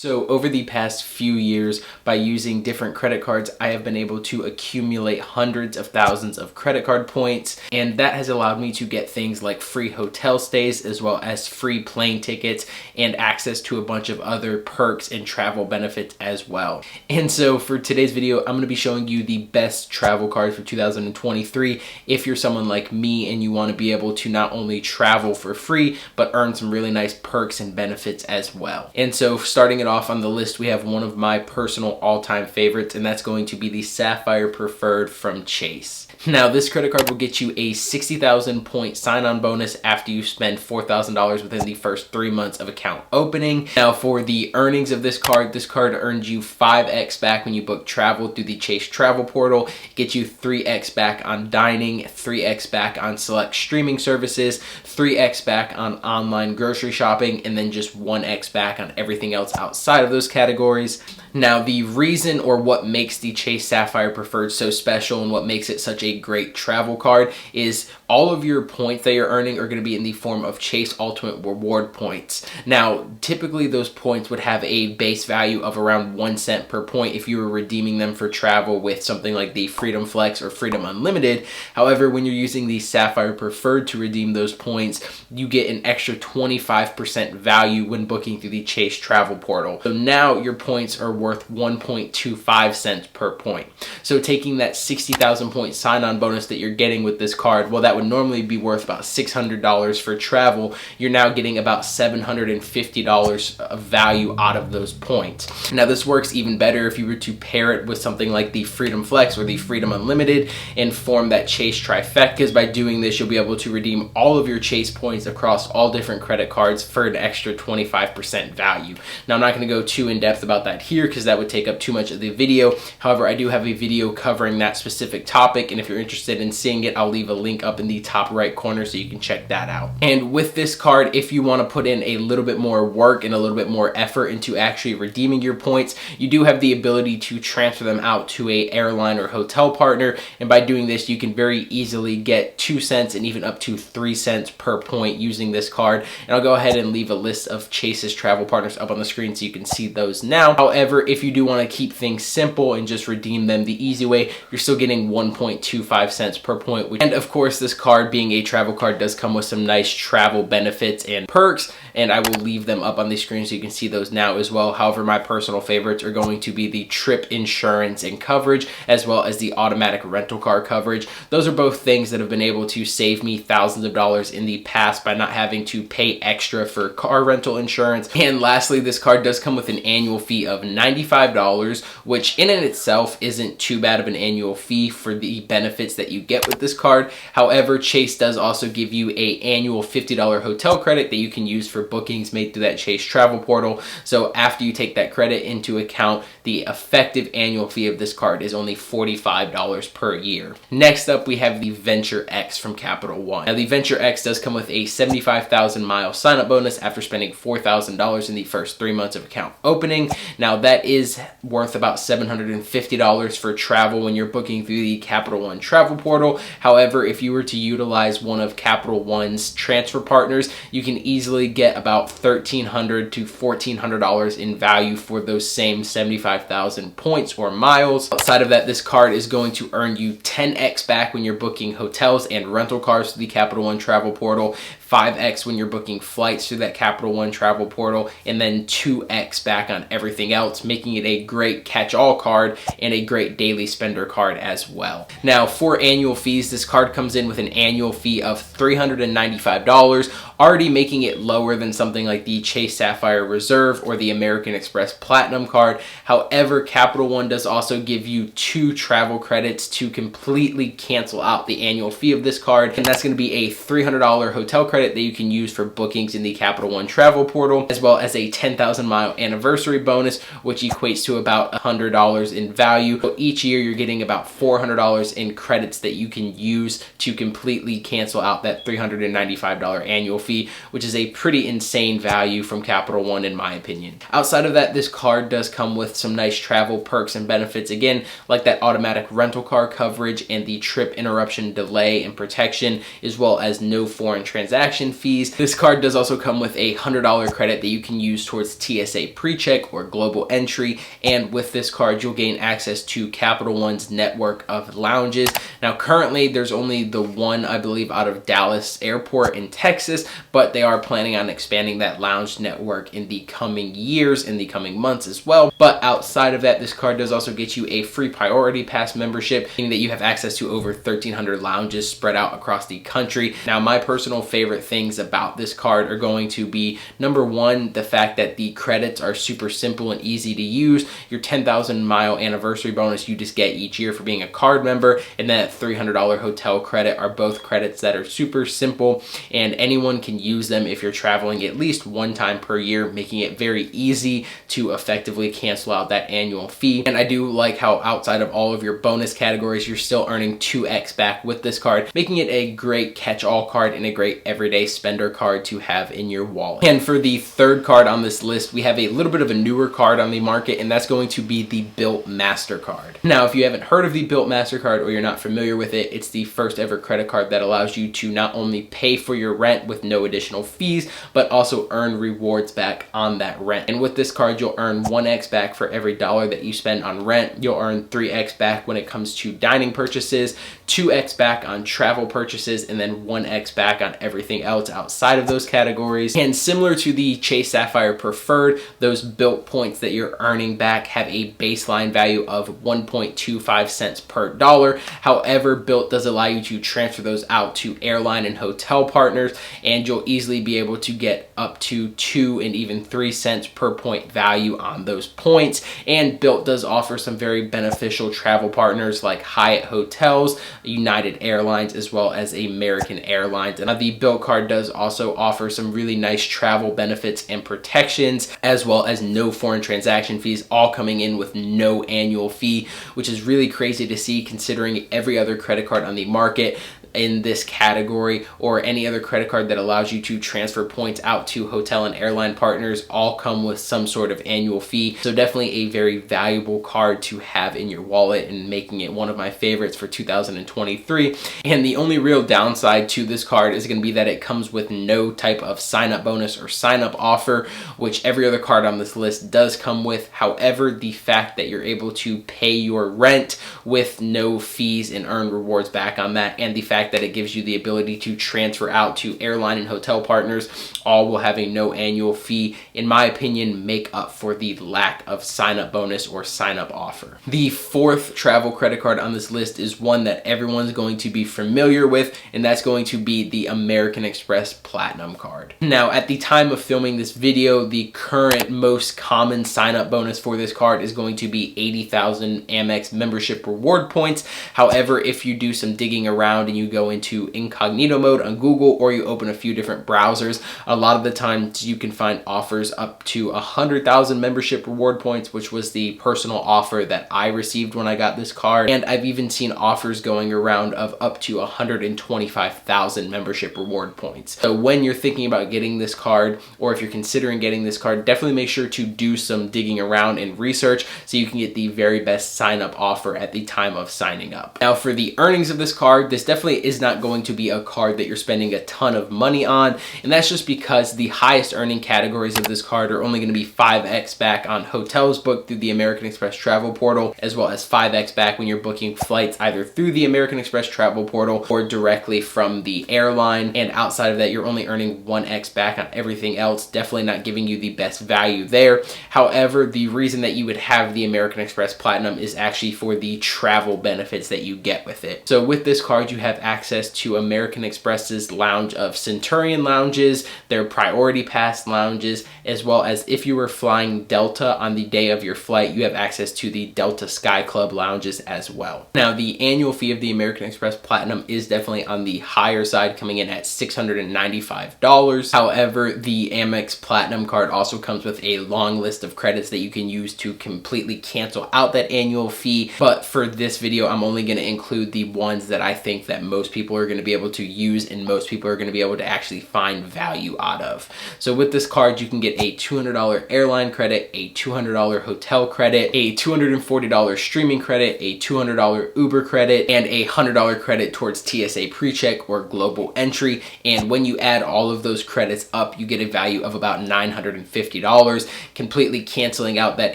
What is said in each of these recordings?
So over the past few years, by using different credit cards, I have been able to accumulate hundreds of thousands of credit card points, and that has allowed me to get things like free hotel stays as well as free plane tickets and access to a bunch of other perks and travel benefits as well. And so for today's video, I'm going to be showing you the best travel card for 2023 if you're someone like me and you want to be able to not only travel for free, but earn some really nice perks and benefits as well. And so starting it off on the list, we have one of my personal all-time favorites, and that's going to be the Sapphire Preferred from Chase. Now, this credit card will get you a 60,000 point sign-on bonus after you spend $4,000 within the first 3 months of account opening. Now, for the earnings of this card earns you 5x back when you book travel through the Chase travel portal. It gets you 3x back on dining, 3x back on select streaming services, 3x back on online grocery shopping, and then just 1x back on everything else outside of those categories. Now, the reason or what makes the Chase Sapphire Preferred so special and what makes it such a great travel card is all of your points that you're earning are going to be in the form of Chase Ultimate Reward points. Now, typically those points would have a base value of around 1 cent per point if you were redeeming them for travel with something like the Freedom Flex or Freedom Unlimited. However, when you're using the Sapphire Preferred to redeem those points, you get an extra 25% value when booking through the Chase travel portal. So now your points are worth 1.25 cents per point. So taking that 60,000 point sign-on bonus that you're getting with this card, well, that would normally be worth about $600 for travel. You're now getting about $750 of value out of those points. Now, this works even better if you were to pair it with something like the Freedom Flex or the Freedom Unlimited and form that Chase trifecta, because by doing this, you'll be able to redeem all of your Chase points across all different credit cards for an extra 25% value. Now, I'm not going to go too in depth about that here because that would take up too much of the video. However, I do have a video covering that specific topic, and if you're interested in seeing it, I'll leave a link up in the top right corner so you can check that out. And with this card, if you want to put in a little bit more work and a little bit more effort into actually redeeming your points, you do have the ability to transfer them out to a airline or hotel partner, and by doing this, you can very easily get 2 cents and even up to 3 cents per point using this card. And I'll go ahead and leave a list of Chase's travel partners up on the screen so you can see those now. However, if you do want to keep things simple and just redeem them the easy way, you're still getting 1.25 cents per point. And of course, this card being a travel card does come with some nice travel benefits and perks, and I will leave them up on the screen so you can see those now as well. However, my personal favorites are going to be the trip insurance and coverage, as well as the automatic rental car coverage. Those are both things that have been able to save me thousands of dollars in the past by not having to pay extra for car rental insurance. And lastly, this card does come with an annual fee of $95, which in and itself isn't too bad of an annual fee for the benefits that you get with this card. However, Chase does also give you a annual $50 hotel credit that you can use for bookings made through that Chase travel portal. So after you take that credit into account, the effective annual fee of this card is only $45 per year. Next up, we have the Venture X from Capital One. Now, the Venture X does come with a 75,000 mile sign-up bonus after spending $4,000 in the first 3 months of account opening. Now, that is worth about $750 for travel when you're booking through the Capital One travel portal. However, if you were to utilize one of Capital One's transfer partners, you can easily get about $1,300 to $1,400 in value for those same 75,000 points or miles. Outside of that, this card is going to earn you 10x back when you're booking hotels and rental cars through the Capital One travel portal, 5x when you're booking flights through that Capital One travel portal, and then 2x back on everything else, making it a great catch-all card and a great daily spender card as well. Now, for annual fees, this card comes in with an annual fee of $395, already making it lower than something like the Chase Sapphire Reserve or the American Express Platinum card. However, Capital One does also give you 2 travel credits to completely cancel out the annual fee of this card, and that's going to be a $300 hotel credit that you can use for bookings in the Capital One travel portal, as well as a 10,000 mile anniversary bonus, which equates to about $100 in value. So each year you're getting about $400 in credits that you can use to completely cancel out that $395 annual fee, which is a pretty insane value from Capital One in my opinion. Outside of that, this card does come with some nice travel perks and benefits, again, like that automatic rental car coverage and the trip interruption delay and protection, as well as no foreign transaction transaction fees. This card does also come with a $100 credit that you can use towards TSA PreCheck or Global Entry, and with this card you'll gain access to Capital One's network of lounges. Now currently there's only the one, I believe, out of Dallas Airport in Texas, but they are planning on expanding that lounge network in the coming years, in the coming months as well. But outside of that, this card does also get you a free priority pass membership, meaning that you have access to over 1,300 lounges spread out across the country. Now my personal favorite things about this card are going to be, number one, the fact that the credits are super simple and easy to use. Your 10,000 mile anniversary bonus you just get each year for being a card member, and that $300 hotel credit are both credits that are super simple and anyone can use them if you're traveling at least one time per year, making it very easy to effectively cancel out that annual fee. And I do like how outside of all of your bonus categories, you're still earning 2x back with this card, making it a great catch-all card and a great everyday spender card to have in your wallet. And for the third card on this list, we have a little bit of a newer card on the market, and that's going to be the Bilt Mastercard. Now, if you haven't heard of the Bilt Mastercard or you're not familiar with it, it's the first ever credit card that allows you to not only pay for your rent with no additional fees, but also earn rewards back on that rent. And with this card, you'll earn 1x back for every dollar that you spend on rent. You'll earn 3x back when it comes to dining purchases, 2x back on travel purchases, and then 1x back on everything else outside of those categories. And similar to the Chase Sapphire Preferred, those Bilt points that you're earning back have a baseline value of 1.25 cents per dollar. However, Bilt does allow you to transfer those out to airline and hotel partners, and you'll easily be able to get up to 2 and even 3 cents per point value on those points. And Bilt does offer some very beneficial travel partners like Hyatt Hotels, United Airlines, as well as American Airlines. And the Bilt card does also offer some really nice travel benefits and protections, as well as no foreign transaction fees, all coming in with no annual fee, which is really crazy to see considering every other credit card on the market in this category or any other credit card that allows you to transfer points out to hotel and airline partners all come with some sort of annual fee. So definitely a very valuable card to have in your wallet and making it one of my favorites for 2023. And the only real downside to this card is going to be that it comes with no type of sign-up bonus or sign-up offer, which every other card on this list does come with. However, the fact that you're able to pay your rent with no fees and earn rewards back on that, and the fact that it gives you the ability to transfer out to airline and hotel partners, all while having no annual fee, in my opinion, make up for the lack of sign-up bonus or sign-up offer. The fourth travel credit card on this list is one that everyone's going to be familiar with, and that's going to be the American Express Platinum card. Now, at the time of filming this video, the current most common sign-up bonus for this card is going to be 80,000 Amex membership reward points. However, if you do some digging around and you go into incognito mode on Google, or you open a few different browsers, a lot of the times you can find offers up to 100,000 membership reward points, which was the personal offer that I received when I got this card. And I've even seen offers going around of up to 125,000 membership reward points. So when you're thinking about getting this card, or if you're considering getting this card, definitely make sure to do some digging around and research so you can get the very best sign up offer at the time of signing up. Now, for the earnings of this card, this definitely is not going to be a card that you're spending a ton of money on, and that's just because the highest earning categories of this card are only going to be 5x back on hotels booked through the American Express travel portal, as well as 5x back when you're booking flights either through the American Express travel portal or directly from the airline. And outside of that, you're only earning 1x back on everything else, definitely not giving you the best value there. However, the reason that you would have the American Express Platinum is actually for the travel benefits that you get with it. So with this card, you have access to American Express's lounge of Centurion lounges, their priority pass lounges, as well as if you were flying Delta on the day of your flight, you have access to the Delta Sky Club lounges as well. Now, the annual fee of the American Express Platinum is definitely on the higher side, coming in at $695. However, the Amex Platinum card also comes with a long list of credits that you can use to completely cancel out that annual fee. But for this video, I'm only going to include the ones that I think that most most people are going to be able to use and most people are going to be able to actually find value out of. So with this card, you can get a $200 airline credit, a $200 hotel credit, a $240 streaming credit, a $200 Uber credit, and a $100 credit towards TSA PreCheck or global entry. And when you add all of those credits up, you get a value of about $950, completely canceling out that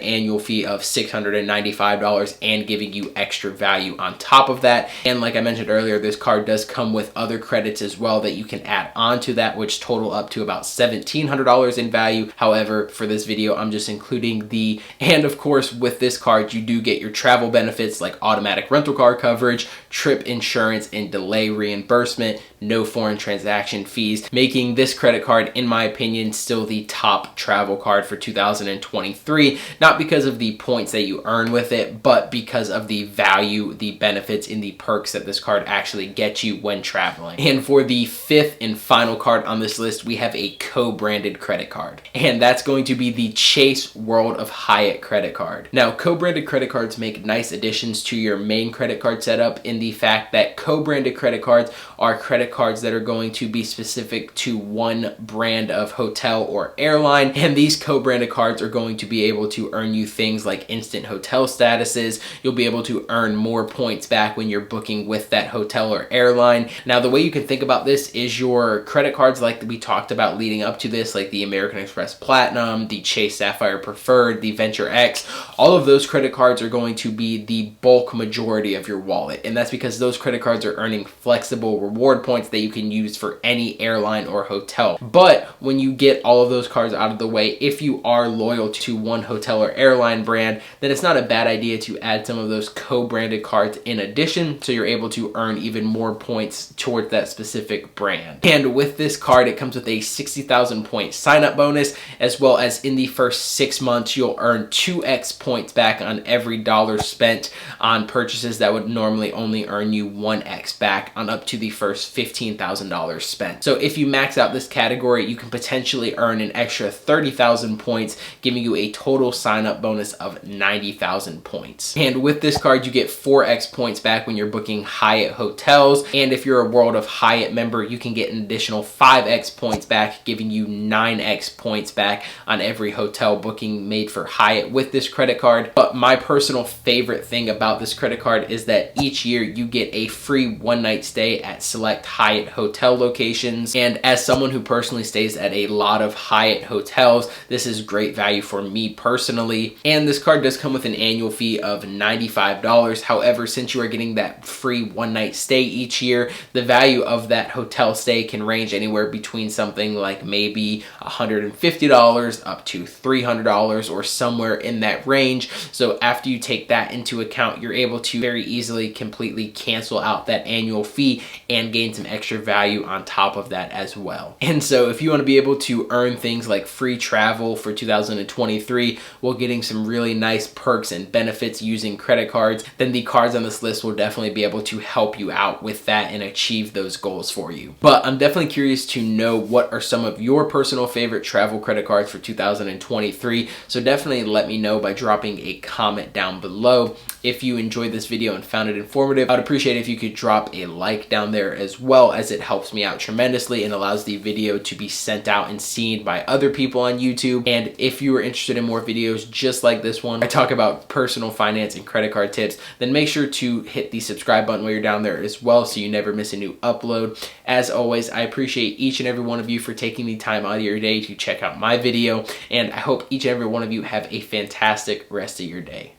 annual fee of $695 and giving you extra value on top of that. And like I mentioned earlier, this card does come with other credits as well that you can add on to that, which total up to about $1,700 in value. However, for this video, I'm just including and of course, with this card, you do get your travel benefits like automatic rental car coverage, trip insurance, and delay reimbursement, no foreign transaction fees, making this credit card, in my opinion, still the top travel card for 2023, not because of the points that you earn with it, but because of the value, the benefits, and the perks that this card actually gets you when traveling. And for the fifth and final card on this list, we have a co-branded credit card, and that's going to be the Chase World of Hyatt credit card. Now, co-branded credit cards make nice additions to your main credit card setup in the fact that co-branded credit cards are credit cards that are going to be specific to one brand of hotel or airline, and these co-branded cards are going to be able to earn you things like instant hotel statuses. You'll be able to earn more points back when you're booking with that hotel or airline. Now, the way you can think about this is your credit cards like we talked about leading up to this, like the American Express Platinum, the Chase Sapphire Preferred, the Venture X, all of those credit cards are going to be the bulk majority of your wallet. And that's because those credit cards are earning flexible reward points that you can use for any airline or hotel. But when you get all of those cards out of the way, if you are loyal to one hotel or airline brand, then it's not a bad idea to add some of those co-branded cards in addition, so you're able to earn even more points towards that specific brand. And with this card, it comes with a 60,000 point sign-up bonus, as well as in the first 6 months, you'll earn 2x points back on every dollar spent on purchases that would normally only earn you 1x back on up to the first $15,000 spent. So if you max out this category, you can potentially earn an extra 30,000 points, giving you a total sign-up bonus of 90,000 points. And with this card, you get 4x points back when you're booking Hyatt hotels. And if you're a World of Hyatt member, you can get an additional 5x points back, giving you 9x points back on every hotel booking made for Hyatt with this credit card. But my personal favorite thing about this credit card is that each year you get a free one-night stay at select Hyatt hotel locations. And as someone who personally stays at a lot of Hyatt hotels, this is great value for me personally. And this card does come with an annual fee of $95. However, since you are getting that free one-night stay each year, the value of that hotel stay can range anywhere between something like maybe $150 up to $300 or somewhere in that range. So after you take that into account, you're able to very easily completely cancel out that annual fee and gain some extra value on top of that as well. And so if you want to be able to earn things like free travel for 2023 while getting some really nice perks and benefits using credit cards, then the cards on this list will definitely be able to help you out with that and achieve those goals for you. But I'm definitely curious to know what are some of your personal favorite travel credit cards for 2023. So definitely let me know by dropping a comment down below. If you enjoyed this video and found it informative, I'd appreciate it if you could drop a like down there, as well as it helps me out tremendously and allows the video to be sent out and seen by other people on YouTube. And if you are interested in more videos just like this one, I talk about personal finance and credit card tips, then make sure to hit the subscribe button while you're down there as well so you never miss a new upload. As always, I appreciate each and every one of you for taking the time out of your day to check out my video, and I hope each and every one of you have a fantastic rest of your day.